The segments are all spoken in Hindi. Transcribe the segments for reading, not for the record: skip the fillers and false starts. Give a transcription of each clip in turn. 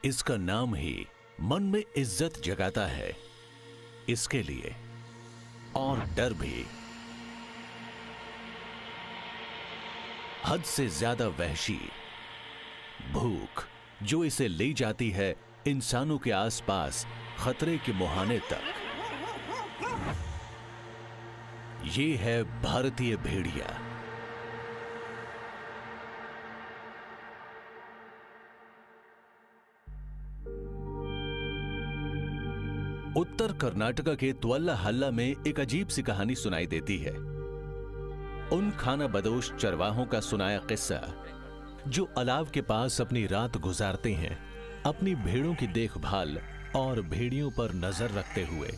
इसका नाम ही मन में इज्जत जगाता है। इसके लिए और डर भी। हद से ज्यादा वहशी भूख जो इसे ले जाती है इंसानों के आसपास खतरे के मुहाने तक। ये है भारतीय भेड़िया। उत्तर कर्नाटका के त्वल्ला हल्ला में एक अजीब सी कहानी सुनाई देती है। उन खाना बदोश चरवाहों का सुनाया किस्सा जो अलाव के पास अपनी रात गुजारते हैं, अपनी भेड़ों की देखभाल और भेड़ियों पर नजर रखते हुए।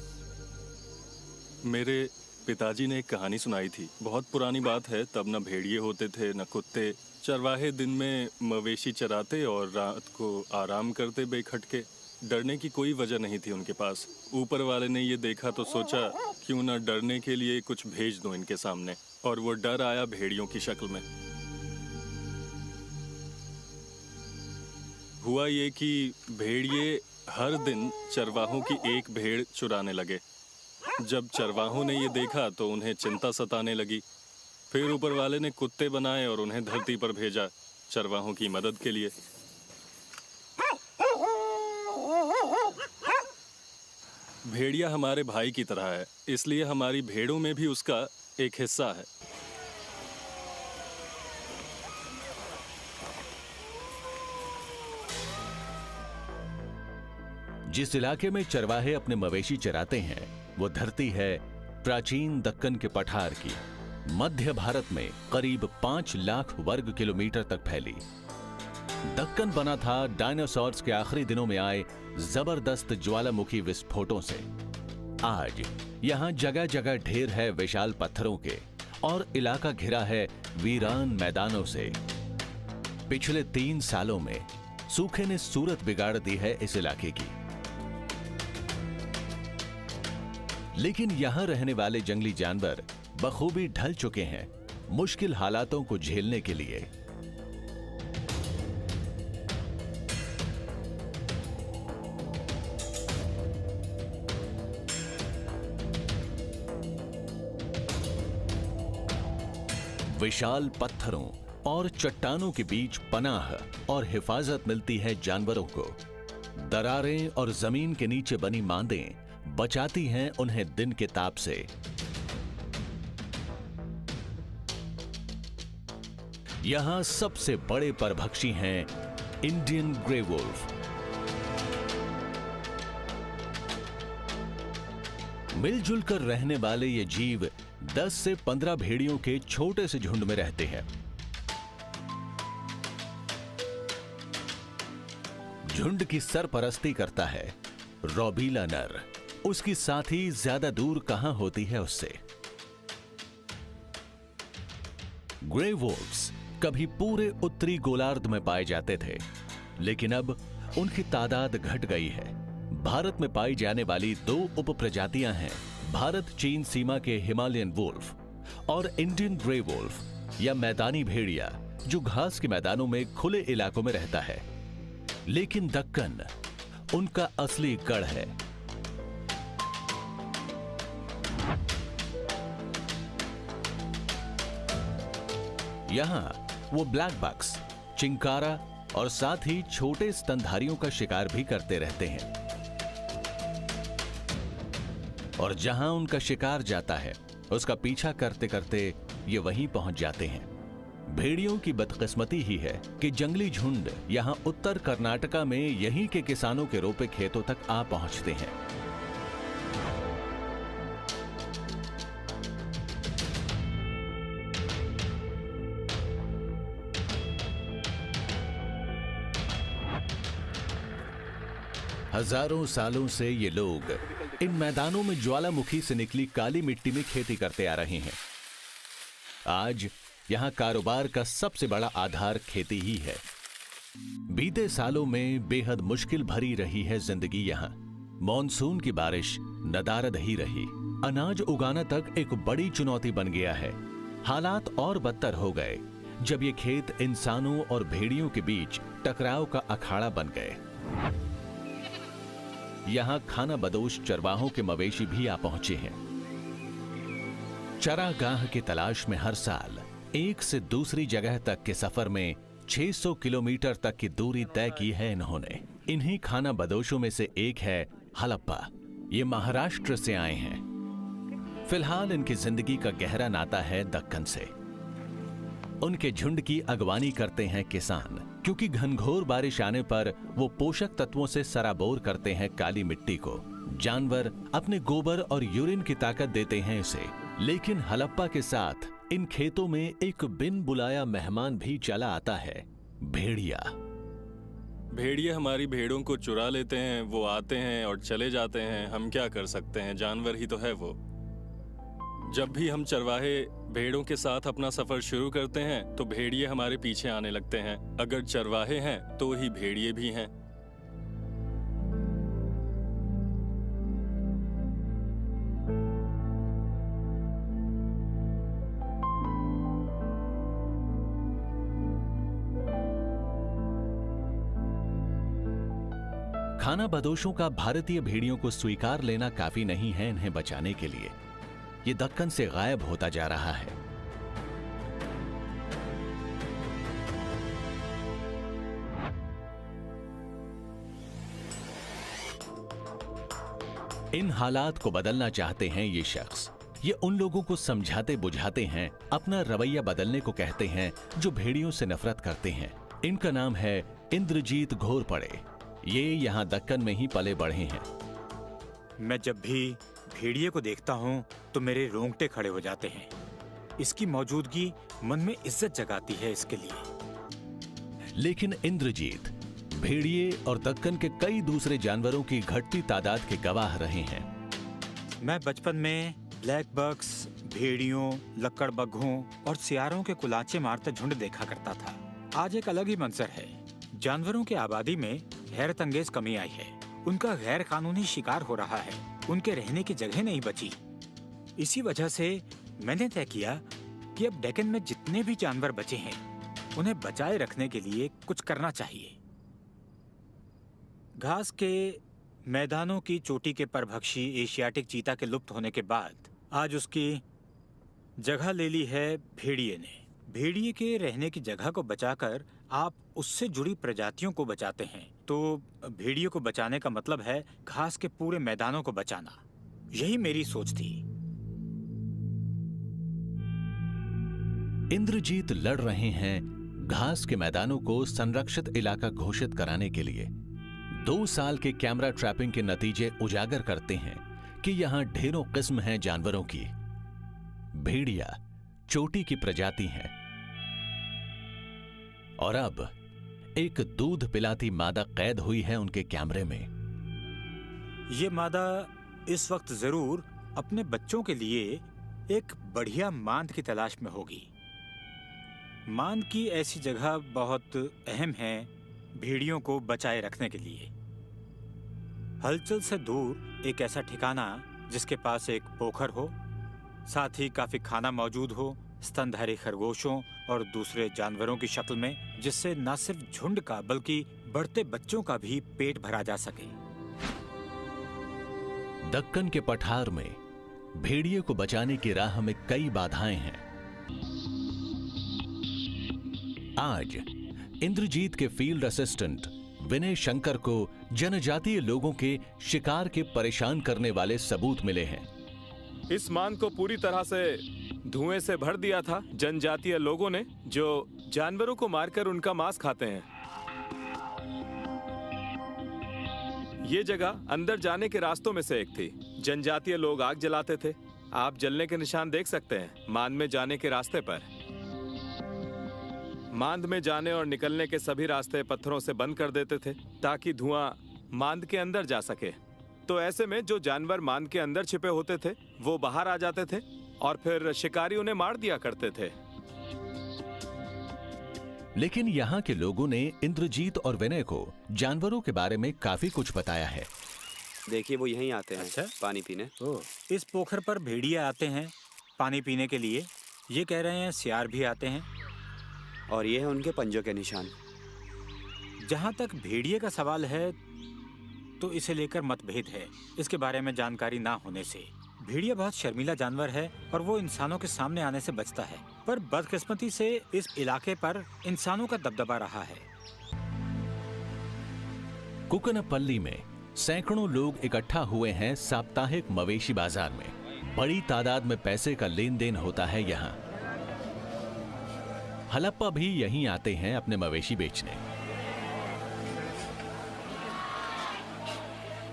मेरे पिताजी ने एक कहानी सुनाई थी। बहुत पुरानी बात है, तब न भेड़िए होते थे न कुत्ते। चरवाहे दिन में मवेशी चराते और रात को आराम करते बेखटके। डरने की कोई वजह नहीं थी उनके पास। ऊपर वाले ने ये देखा तो सोचा क्यों ना डरने के लिए कुछ भेज दूं इनके सामने, और वो डर आया भेड़ियों की शक्ल में। हुआ ये कि भेड़िए हर दिन चरवाहों की एक भेड़ चुराने लगे। जब चरवाहों ने ये देखा तो उन्हें चिंता सताने लगी। फिर ऊपर वाले ने कुत्ते बनाए और उन्हें धरती पर भेजा चरवाहों की मदद के लिए। भेड़िया हमारे भाई की तरह है, इसलिए हमारी भेड़ों में भी उसका एक हिस्सा है। जिस इलाके में चरवाहे अपने मवेशी चराते हैं वो धरती है प्राचीन दक्कन के पठार की। मध्य भारत में करीब 5 लाख वर्ग किलोमीटर तक फैली। दक्कन बना था डायनासोर्स के आखिरी दिनों में आए जबरदस्त ज्वालामुखी विस्फोटों से। आज यहां जगह जगह ढेर है विशाल पत्थरों के और इलाका घिरा है वीरान मैदानों से। पिछले 3 सालों में सूखे ने सूरत बिगाड़ दी है इस इलाके की। लेकिन यहां रहने वाले जंगली जानवर बखूबी ढल चुके हैं मुश्किल हालातों को झेलने के लिए। विशाल पत्थरों और चट्टानों के बीच पनाह और हिफाजत मिलती है जानवरों को। दरारें और जमीन के नीचे बनी मांदें बचाती हैं उन्हें दिन के ताप से। यहां सबसे बड़े परभक्षी हैं इंडियन ग्रे वुल्फ। मिलजुल कर रहने वाले ये जीव 10 से 15 भेड़ियों के छोटे से झुंड में रहते हैं। झुंड की सरपरस्ती करता है रोबीला नर। उसकी साथी ज्यादा दूर कहां होती है उससे। ग्रे वुल्फ्स कभी पूरे उत्तरी गोलार्ध में पाए जाते थे, लेकिन अब उनकी तादाद घट गई है। भारत में पाई जाने वाली 2 उपप्रजातियां हैं, भारत चीन सीमा के हिमालयन वुल्फ और इंडियन ग्रे वुल्फ या मैदानी भेड़िया, जो घास के मैदानों में खुले इलाकों में रहता है। लेकिन दक्कन उनका असली गढ़ है। यहां वो ब्लैक बक्स, चिंकारा और साथ ही छोटे स्तनधारियों का शिकार भी करते रहते हैं। और जहां उनका शिकार जाता है उसका पीछा करते करते ये वहीं पहुंच जाते हैं। भेड़ियों की बदकिस्मती ही है कि जंगली झुंड यहां उत्तर कर्नाटका में यहीं के किसानों के रोपे खेतों तक आ पहुंचते हैं। हजारों सालों से ये लोग इन मैदानों में ज्वालामुखी से निकली काली मिट्टी में खेती करते आ रहे हैं। आज यहां कारोबार का सबसे बड़ा आधार खेती ही है। बीते सालों में बेहद मुश्किल भरी रही है जिंदगी यहां। मॉनसून की बारिश नदारद ही रही। अनाज उगाना तक एक बड़ी चुनौती बन गया है। हालात और बदतर हो गए जब ये खेत इंसानों और भेड़ियों के बीच टकराव का अखाड़ा बन गए। यहां खाना बदोश चरवाहों के मवेशी भी आ पहुंचे हैं। चरागाह की तलाश में हर साल एक से दूसरी जगह तक के सफर में 600 किलोमीटर तक की दूरी तय की है इन्होंने। इन्हीं खाना बदोशों में से एक है हलप्पा। ये महाराष्ट्र से आए हैं। फिलहाल इनकी जिंदगी का गहरा नाता है दक्कन से। उनके झुंड की अगवानी करते हैं किसान, क्योंकि घनघोर बारिश आने पर वो पोषक तत्वों से सराबोर करते हैं काली मिट्टी को। जानवर अपने गोबर और यूरिन की ताकत देते हैं इसे। लेकिन हलप्पा के साथ इन खेतों में एक बिन बुलाया मेहमान भी चला आता है, भेड़िया। भेड़िए हमारी भेड़ों को चुरा लेते हैं, वो आते हैं और चले जाते हैं। हम क्या कर सकते हैं, जानवर ही तो है वो। जब भी हम चरवाहे भेड़ों के साथ अपना सफर शुरू करते हैं तो भेड़िए हमारे पीछे आने लगते हैं। अगर चरवाहे हैं तो ही भेड़िए भी हैं। खाना बदोशों का भारतीय भेड़ियों को स्वीकार लेना काफी नहीं है इन्हें बचाने के लिए। ये दक्कन से गायब होता जा रहा है। इन हालात को बदलना चाहते हैं ये शख्स। ये उन लोगों को समझाते बुझाते हैं, अपना रवैया बदलने को कहते हैं जो भेड़ियों से नफरत करते हैं। इनका नाम है इंद्रजीत घोरपड़े। ये यहां दक्कन में ही पले बढ़े हैं। मैं जब भी भेड़िए को देखता हूं तो मेरे रोंगटे खड़े हो जाते हैं। इसकी मौजूदगी मन में इज्जत जगाती है इसके लिए। लेकिन इंद्रजीत भेड़िए और दक्कन के कई दूसरे जानवरों की घटती तादाद के गवाह रहे हैं। मैं बचपन में ब्लैक बक्स, भेड़ियों, लक्कड़बग्घों और सियारों के कुलाचे मारते झुंड देखा करता था। आज एक अलग ही मंजर है। जानवरों की आबादी में हैरत अंगेज कमी आई है। उनका गैर कानूनी शिकार हो रहा है। उनके रहने की जगह नहीं बची। इसी वजह से मैंने तय किया कि अब डेक्कन में जितने भी जानवर बचे हैं उन्हें बचाए रखने के लिए कुछ करना चाहिए। घास के मैदानों की चोटी के परभक्षी एशियाटिक चीता के लुप्त होने के बाद आज उसकी जगह ले ली है भेड़िए ने। भेड़िए के रहने की जगह को बचाकर आप उससे जुड़ी प्रजातियों को बचाते हैं। तो भेड़िए को बचाने का मतलब है घास के पूरे मैदानों को बचाना। यही मेरी सोच थी। इंद्रजीत लड़ रहे हैं घास के मैदानों को संरक्षित इलाका घोषित कराने के लिए। 2 साल के कैमरा ट्रैपिंग के नतीजे उजागर करते हैं कि यहां ढेरों किस्म हैं जानवरों की। भेड़िया चोटी की प्रजाति है और अब एक दूध पिलाती मादा कैद हुई है उनके कैमरे में। ये मादा इस वक्त जरूर अपने बच्चों के लिए एक बढ़िया मांद की तलाश में होगी। मांद की ऐसी जगह बहुत अहम है भेड़ियों को बचाए रखने के लिए। हलचल से दूर एक ऐसा ठिकाना जिसके पास एक पोखर हो, साथ ही काफी खाना मौजूद हो, स्तनधारी खरगोशों और दूसरे जानवरों की शक्ल में, जिससे न सिर्फ झुंड का बल्कि बढ़ते बच्चों का भी पेट भरा जा सके। दक्कन के पठार में भेड़िए को बचाने की राह में कई बाधाएं हैं। आज इंद्रजीत के फील्ड असिस्टेंट विनय शंकर को जनजातीय लोगों के शिकार के परेशान करने वाले सबूत मिले हैं। इस मान को पूरी तरह से धुएं से भर दिया था जनजातीय लोगों ने, जो जानवरों को मारकर उनका मांस खाते हैं। ये जगह अंदर जाने के रास्तों में से एक थी। जनजातीय लोग आग जलाते थे। आप जलने के निशान देख सकते हैं मांद में जाने के रास्ते पर। मांद में जाने और निकलने के सभी रास्ते पत्थरों से बंद कर देते थे ताकि धुआं मांद के अंदर जा सके। तो ऐसे में जो जानवर मांद के अंदर छिपे होते थे वो बाहर आ जाते थे और फिर शिकारी उन्हें मार दिया करते थे। लेकिन यहाँ के लोगों ने इंद्रजीत और विनय को जानवरों के बारे में काफी कुछ बताया है। देखिए वो यहीं आते हैं। अच्छा? पानी पीने। इस पोखर पर भेड़िए आते हैं पानी पीने के लिए। ये कह रहे हैं सियार भी आते हैं। और ये है उनके पंजों के निशान। जहाँ तक भेड़िए का सवाल है तो इसे लेकर मतभेद है, इसके बारे में जानकारी ना होने से। भेड़िया बहुत शर्मीला जानवर है और वो इंसानों के सामने आने से बचता है, पर बदकिस्मती से इस इलाके पर इंसानों का दबदबा रहा है। कुकनपल्ली में सैकड़ों लोग इकट्ठा हुए हैं साप्ताहिक मवेशी बाजार में। बड़ी तादाद में पैसे का लेन देन होता है यहाँ। हलप्पा भी यहीं आते हैं अपने मवेशी बेचने।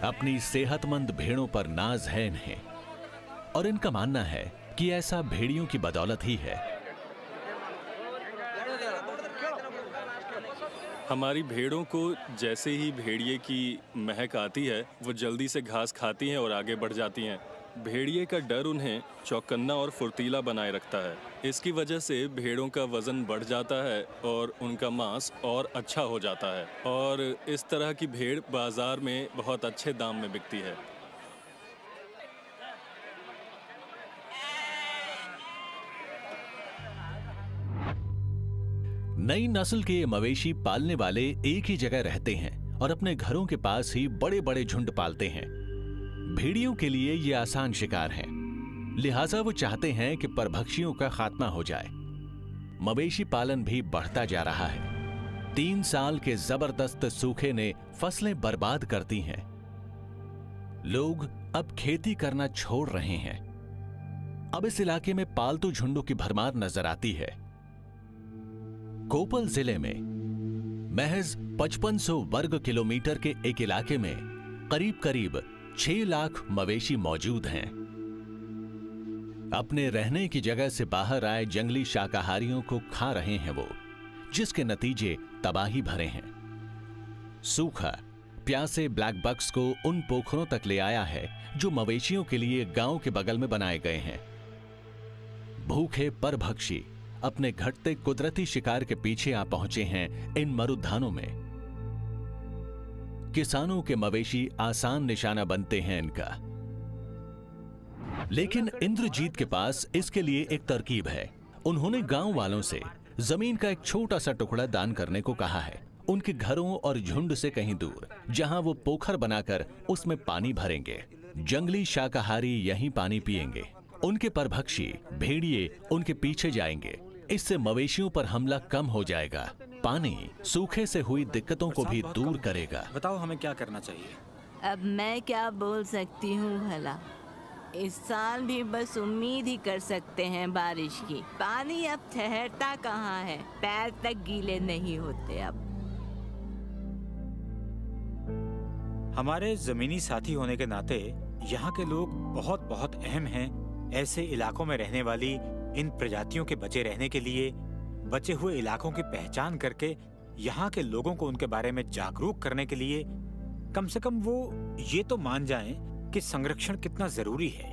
अपनी सेहतमंद भेड़ों पर नाज है इन्हें और इनका मानना है कि ऐसा भेड़ियों की बदौलत ही है। हमारी भेड़ों को जैसे ही भेड़िए की महक आती है वो जल्दी से घास खाती हैं और आगे बढ़ जाती हैं। भेड़िए का डर उन्हें चौकन्ना और फुर्तीला बनाए रखता है। इसकी वजह से भेड़ों का वजन बढ़ जाता है और उनका मांस और अच्छा हो जाता है और इस तरह की भेड़ बाजार में बहुत अच्छे दाम में बिकती है। नई नस्ल के ये मवेशी पालने वाले एक ही जगह रहते हैं और अपने घरों के पास ही बड़े बड़े झुंड पालते हैं। भेड़ियों के लिए ये आसान शिकार है, लिहाजा वो चाहते हैं कि परभक्षियों का खात्मा हो जाए। मवेशी पालन भी बढ़ता जा रहा है। 3 साल के जबरदस्त सूखे ने फसलें बर्बाद कर दी हैं। लोग अब खेती करना छोड़ रहे हैं। अब इस इलाके में पालतू झुंडों की भरमार नजर आती है। कोपल जिले में महज 5500 वर्ग किलोमीटर के एक इलाके में करीब 6 लाख मवेशी मौजूद हैं। अपने रहने की जगह से बाहर आए जंगली शाकाहारियों को खा रहे हैं वो, जिसके नतीजे तबाही भरे हैं। सूखा प्यासे ब्लैक बक्स को उन पोखरों तक ले आया है जो मवेशियों के लिए गांव के बगल में बनाए गए हैं। भूखे परभक्षी अपने घटते कुदरती शिकार के पीछे आ पहुंचे हैं इन मरुद्यानों में। किसानों के मवेशी आसान निशाना बनते हैं इनका। लेकिन इंद्रजीत के पास इसके लिए एक तरकीब है। उन्होंने गांव वालों से जमीन का एक छोटा सा टुकड़ा दान करने को कहा है, उनके घरों और झुंड से कहीं दूर, जहां वो पोखर बनाकर उसमें पानी भरेंगे। जंगली शाकाहारी यहीं पानी पिएंगे। उनके परभक्षी भेड़िए उनके पीछे जाएंगे। इससे मवेशियों पर हमला कम हो जाएगा। पानी सूखे से हुई दिक्कतों को भी दूर करेगा। बताओ हमें क्या करना चाहिए? अब मैं क्या बोल सकती हूँ भला? इस साल भी बस उम्मीद ही कर सकते हैं बारिश की। पानी अब ठहरता कहाँ है, पैर तक गीले नहीं होते अब। हमारे जमीनी साथी होने के नाते यहाँ के लोग बहुत अहम हैं। ऐसे इलाकों में रहने वाली इन प्रजातियों के बचे रहने के लिए बचे हुए इलाकों की पहचान करके यहाँ के लोगों को उनके बारे में जागरूक करने के लिए कम से कम वो ये तो मान जाएं कि संरक्षण कितना जरूरी है।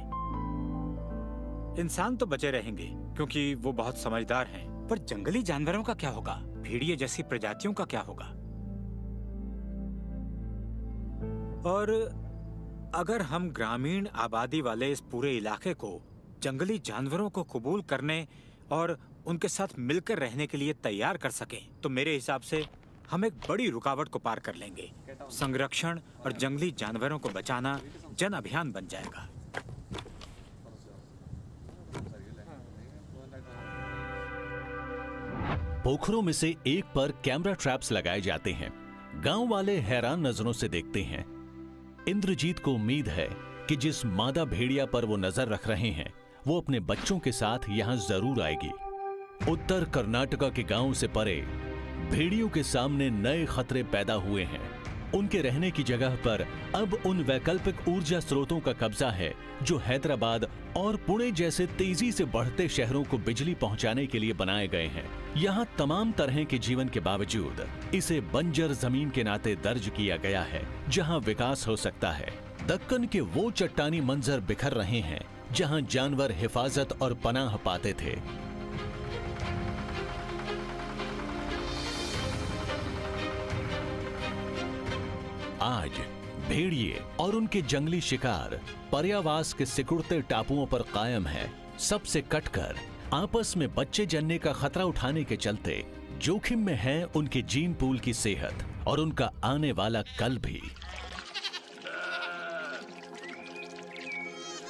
इंसान तो बचे रहेंगे क्योंकि वो बहुत समझदार हैं, पर जंगली जानवरों का क्या होगा? भेड़िए जैसी प्रजातियों का क्या होगा? और अगर हम ग्रामीण आबादी वाले इस पूरे इलाके को जंगली जानवरों को कबूल करने और उनके साथ मिलकर रहने के लिए तैयार कर सकें, तो मेरे हिसाब से हम एक बड़ी रुकावट को पार कर लेंगे। संरक्षण और जंगली जानवरों को बचाना जन अभियान बन जाएगा। पोखरों में से एक पर कैमरा ट्रैप्स लगाए जाते हैं। गांव वाले हैरान नजरों से देखते हैं। इंद्रजीत को उम्मीद है कि जिस मादा भेड़िया पर वो नजर रख रहे हैं वो अपने बच्चों के साथ यहां जरूर आएगी। उत्तर कर्नाटका के गांव से परे भेड़ियों के सामने नए खतरे पैदा हुए हैं। उनके रहने की जगह पर अब उन वैकल्पिक ऊर्जा स्रोतों का कब्जा है जो हैदराबाद और पुणे जैसे तेजी से बढ़ते शहरों को बिजली पहुंचाने के लिए बनाए गए हैं। यहाँ तमाम तरह के जीवन के बावजूद इसे बंजर जमीन के नाते दर्ज किया गया है जहाँ विकास हो सकता है। दक्कन के वो चट्टानी मंजर बिखर रहे हैं जहाँ जानवर हिफाजत और पनाह पाते थे। आज भेड़िए और उनके जंगली शिकार पर्यावास के सिकुड़ते टापुओं पर कायम है। सबसे कटकर आपस में बच्चे जनने का खतरा उठाने के चलते जोखिम में है उनके जीन पूल की सेहत। और उनका आने वाला कल भी।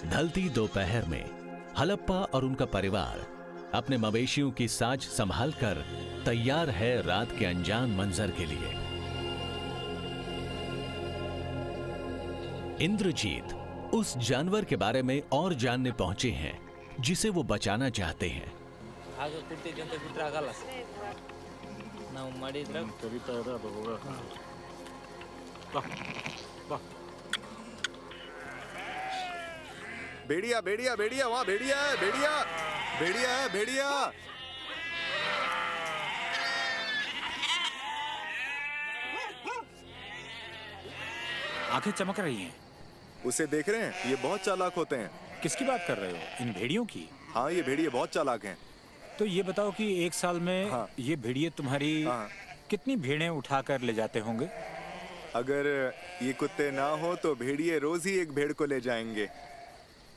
ढलती दोपहर में हलप्पा और उनका परिवार अपने मवेशियों की साज संभालकर तैयार है रात के अनजान मंजर के लिए। इंद्रजीत उस जानवर के बारे में और जानने पहुंचे हैं जिसे वो बचाना चाहते हैं। भेड़िया भेड़िया भेड़िया, वहाँ भेड़िया है, भेड़िया भेड़िया है, भेड़िया। आंखें चमक रही हैं। उसे देख रहे हैं, ये बहुत चालाक होते हैं। किसकी बात कर रहे हो? इन भेड़ियों की? हाँ, ये भेड़िए बहुत चालाक हैं। तो ये बताओ कि एक साल में हाँ। ये भेड़िए तुम्हारी हाँ। कितनी भेड़ें उठाकर ले जाते होंगे? अगर ये कुत्ते ना हो तो भेड़िए रोज ही एक भेड़ को ले जाएंगे।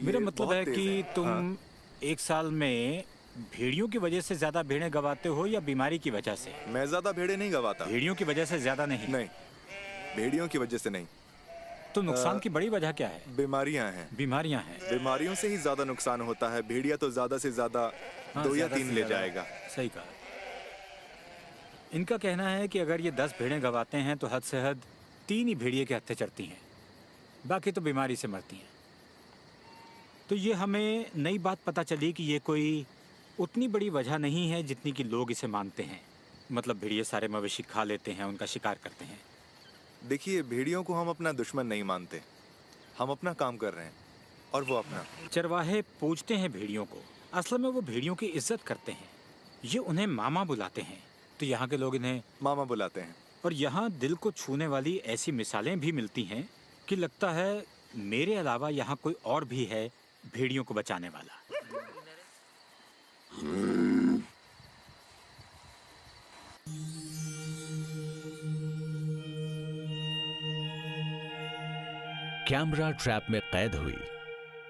मेरा ये मतलब बहुत है तेज कि हैं। तुम हाँ। एक साल में भेड़ियों की वजह से ज्यादा भेड़ें गवाते हो या बीमारी की वजह से? मैं ज्यादा भेड़े नहीं गवाता। भेड़ियों की वजह से ज्यादा नहीं? नहीं, भेड़ियों की वजह से नहीं। तो नुकसान की बड़ी वजह क्या है? बीमारियां हैं। बीमारियां हैं। बीमारियों से ही ज्यादा नुकसान होता है। भेड़िया तो ज्यादा से ज्यादा हाँ, 2 या ज्यादा 3 से ले ज्यादा। जाएगा। सही कहा। इनका कहना है कि अगर ये 10 भेड़ें गवाते हैं तो हद से हद 3 ही भेड़िए के हत्थे चढ़ती हैं, बाकी तो बीमारी से मरती हैं। तो ये हमें नई बात पता चली कि ये कोई उतनी बड़ी वजह नहीं है जितनी कि लोग इसे मानते हैं। मतलब भेड़िए सारे मवेशी खा लेते हैं, उनका शिकार करते हैं। देखिए, भेड़ियों को हम अपना दुश्मन नहीं मानते। हम अपना काम कर रहे हैं और वो अपना। चरवाहे पूजते हैं भेड़ियों को। असल में वो भेड़ियों की इज्जत करते हैं। ये उन्हें मामा बुलाते हैं, तो यहाँ के लोग इन्हें मामा बुलाते हैं। और यहाँ दिल को छूने वाली ऐसी मिसालें भी मिलती हैं कि लगता है मेरे अलावा यहाँ कोई और भी है भेड़ियों को बचाने वाला। कैमरा ट्रैप में कैद हुई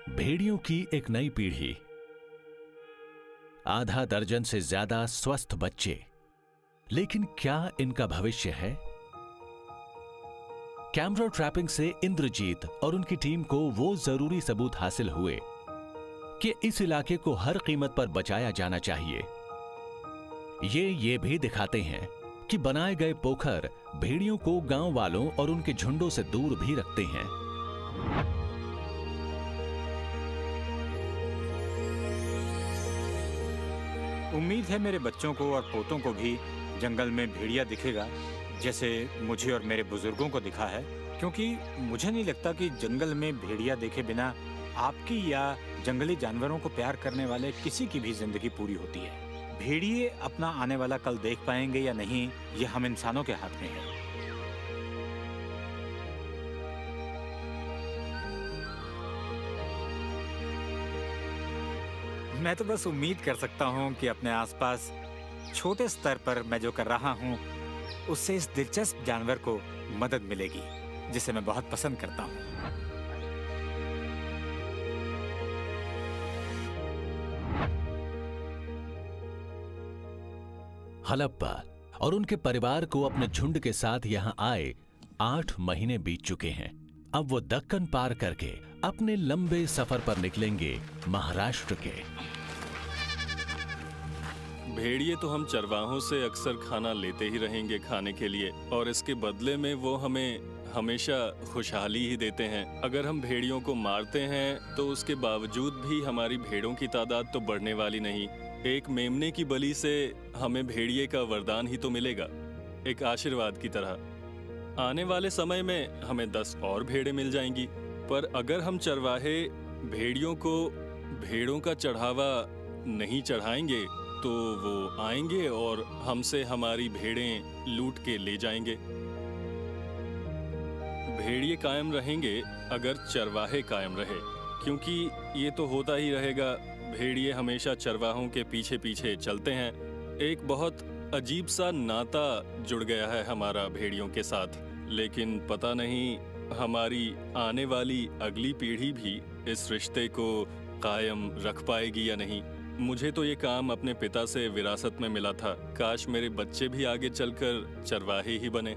भेड़ियों की एक नई पीढ़ी। आधा दर्जन से ज्यादा स्वस्थ बच्चे। लेकिन क्या इनका भविष्य है? कैमरा ट्रैपिंग से इंद्रजीत और उनकी टीम को वो जरूरी सबूत हासिल हुए कि इस इलाके को हर कीमत पर बचाया जाना चाहिए। ये भी दिखाते हैं कि बनाए गए पोखर भेड़ियों को गांव वालों और उनके झुंडों से दूर भी रखते हैं। उम्मीद है मेरे बच्चों को और पोतों को भी जंगल में भेड़िया दिखेगा, जैसे मुझे और मेरे बुजुर्गों को दिखा है। क्योंकि मुझे नहीं लगता कि जंगल में भेड़िया देखे बिना आपकी या जंगली जानवरों को प्यार करने वाले किसी की भी जिंदगी पूरी होती है। भेड़िए अपना आने वाला कल देख पाएंगे या नहीं, ये हम इंसानों के हाथ में है। मैं तो बस उम्मीद कर सकता हूँ कि अपने आसपास छोटे स्तर पर मैं जो कर रहा हूँ उससे इस दिलचस्प जानवर को मदद मिलेगी जिसे मैं बहुत पसंद करता हूँ। हलप्पा और उनके परिवार को अपने झुंड के साथ यहां आए 8 महीने बीत चुके हैं। अब वो दक्कन पार करके अपने लंबे सफर पर निकलेंगे महाराष्ट्र के। भेड़िए तो हम चरवाहों से अक्सर खाना लेते ही रहेंगे खाने के लिए, और इसके बदले में वो हमें हमेशा खुशहाली ही देते हैं। अगर हम भेड़ियों को मारते हैं तो उसके बावजूद भी हमारी भेड़ों की तादाद तो बढ़ने वाली नहीं। एक मेमने की बलि से हमें भेड़िए का वरदान ही तो मिलेगा, एक आशीर्वाद की तरह। आने वाले समय में हमें 10 और भेड़ें मिल जाएंगी। पर अगर हम चरवाहे भेड़ियों को भेड़ों का चढ़ावा नहीं चढ़ाएंगे तो वो आएंगे और हमसे हमारी भेड़ें लूट के ले जाएंगे। भेड़िए कायम रहेंगे अगर चरवाहे कायम रहे, क्योंकि ये तो होता ही रहेगा। भेड़िए हमेशा चरवाहों के पीछे पीछे चलते हैं। एक बहुत अजीब सा नाता जुड़ गया है हमारा भेड़ियों के साथ, लेकिन पता नहीं हमारी आने वाली अगली पीढ़ी भी इस रिश्ते को कायम रख पाएगी या नहीं। मुझे तो ये काम अपने पिता से विरासत में मिला था। काश मेरे बच्चे भी आगे चलकर चरवाहे ही बने।